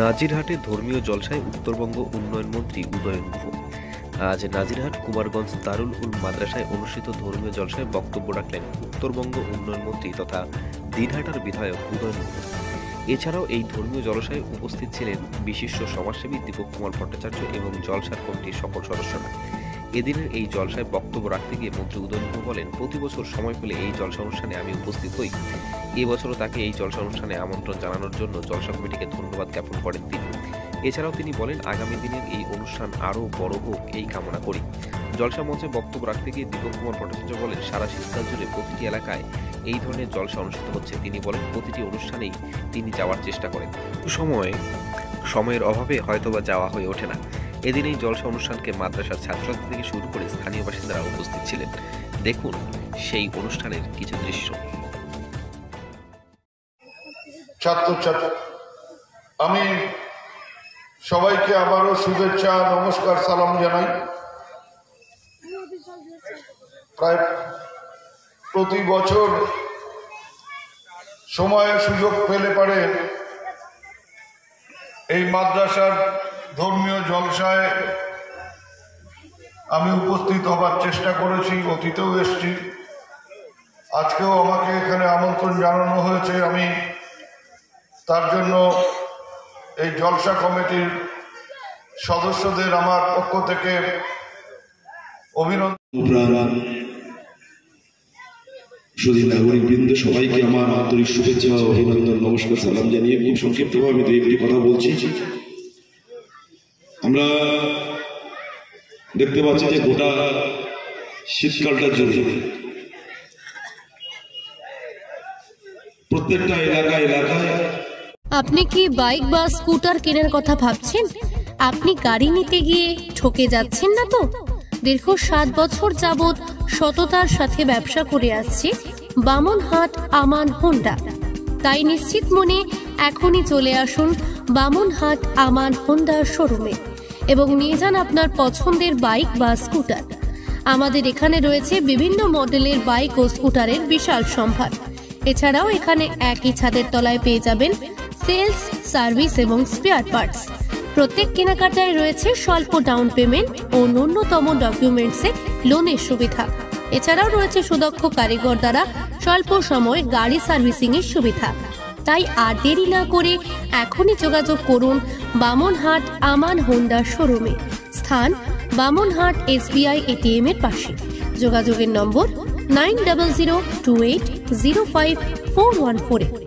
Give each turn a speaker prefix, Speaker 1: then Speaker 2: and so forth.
Speaker 1: নাজিরহাটে ধর্মীয় জলসায় উত্তরবঙ্গ উন্নয়ন মন্ত্রী উদয়ন গুহ। আজ নাজিরহাট কুমারগঞ্জ দারুল উলুম মাদ্রাসায় অনুষ্ঠিত ধর্মীয় জলসায় বক্তব্য রাখলেন উত্তরবঙ্গ উন্নয়ন মন্ত্রী তথা দিনহাটার বিধায়ক উদয়ন গুহ। এছাড়াও এই ধর্মীয় জলসায় উপস্থিত ছিলেন বিশিষ্ট সমাজসেবী দীপক কুমার ভট্টাচার্য এবং জলসার কমিটির সকল সদস্যরা। এদিনের এই জলসায় বক্তব্য রাখতে গিয়ে মন্ত্রী উদয়ন গুহ বলেন, প্রতি বছর সময় পেলে এই জলসা অনুষ্ঠানে আমি উপস্থিত হই। এবছরও তাকে এই জলসা অনুষ্ঠানে আমন্ত্রণ জানানোর জন্য জলসা কমিটিকে ধন্যবাদ জ্ঞাপন করেন তিনি। এছাড়াও তিনি বলেন, আগামী দিনের এই অনুষ্ঠান আরও বড় হোক এই কামনা করি। জলসা মঞ্চে বক্তব্য রাখতে গিয়ে দীপক কুমার ভট্টাচার্য বলেন, সারা শীতকাল জুড়ে প্রতিটি এলাকায় এই ধরনের জলসা অনুষ্ঠিত হচ্ছে। তিনি বলেন, প্রতিটি অনুষ্ঠানেই তিনি যাওয়ার চেষ্টা করেন, সময়ের অভাবে হয়তোবা যাওয়া হয়ে ওঠে না। এদিন এই জলসা অনুষ্ঠানকে মাদ্রাসার ছাত্রছাত্রী থেকে শুরু করে স্থানীয় বাসিন্দারা উপস্থিত ছিলেন। দেখুন সেই অনুষ্ঠানের কিছু দৃশ্য।
Speaker 2: ছাত্রছাত্রী, আমি সবাইকে আবারও শুভেচ্ছা, নমস্কার, সালাম জানাই। প্রায় প্রতি বছর সময় সুযোগ পেলে পারে এই মাদ্রাসার ধর্মীয় জলসায় আমি উপস্থিত হবার চেষ্টা করেছি, অতীতেও এসেছি, আজকেও আমাকে এখানে আমন্ত্রণ জানানো হয়েছে। আমি তার জন্য এই জলসা কমিটির সদস্যদের আমার পক্ষ থেকে অভিনন্দন।
Speaker 3: সুধী নাগরিকবৃন্দ, সবাইকে আমার আন্তরিক শুভেচ্ছা, অভিনন্দন, নমস্কার, সালাম জানিয়ে খুব সংক্ষিপ্তভাবে আমি দুই একটি কথা বলছি। আমরা দেখতে পাচ্ছি যে গোটা শীতকালটা জুড়ে প্রত্যেকটা এলাকায়
Speaker 4: আপনি কি বাইক বা স্কুটার কেনার কথা ভাবছেন? আপনি গাড়ি নিতে গিয়ে ঠকে যাচ্ছেন না তো? দীর্ঘ 7 বছর যাবৎ সততার সাথে ব্যবসা করে আসছে বামনহাট আমান হোন্ডা। তাই নিশ্চিত মনে এখনই চলে আসুন বামনহাট আমান হোন্ডা শোরুমে এবং নিয়ে যান আপনার পছন্দের বাইক বা স্কুটার। আমাদের এখানে রয়েছে বিভিন্ন মডেলের বাইক ও স্কুটারের বিশাল সম্ভার। এছাড়াও এখানে একই ছাদের তলায় পেয়ে যাবেন সেলস, সার্ভিস এবং স্পেয়ার পার্টস। প্রত্যেক কেনাকাটায় রয়েছে স্বল্প ডাউন পেমেন্ট ও ন্যূনতম ডকুমেন্টসে লোনের সুবিধা। এছাড়াও রয়েছে সুদক্ষ কারিগর দ্বারা স্বল্প সময়ে গাড়ি সার্ভিসিং এর সুবিধা। তাই আর দেরি না করে এখনই যোগাযোগ করুন বামনহাট আমান হোন্ডা শোরুমে। স্থান বামনহাট SBI ATM এর পাশে। যোগাযোগের নম্বর 9002805414।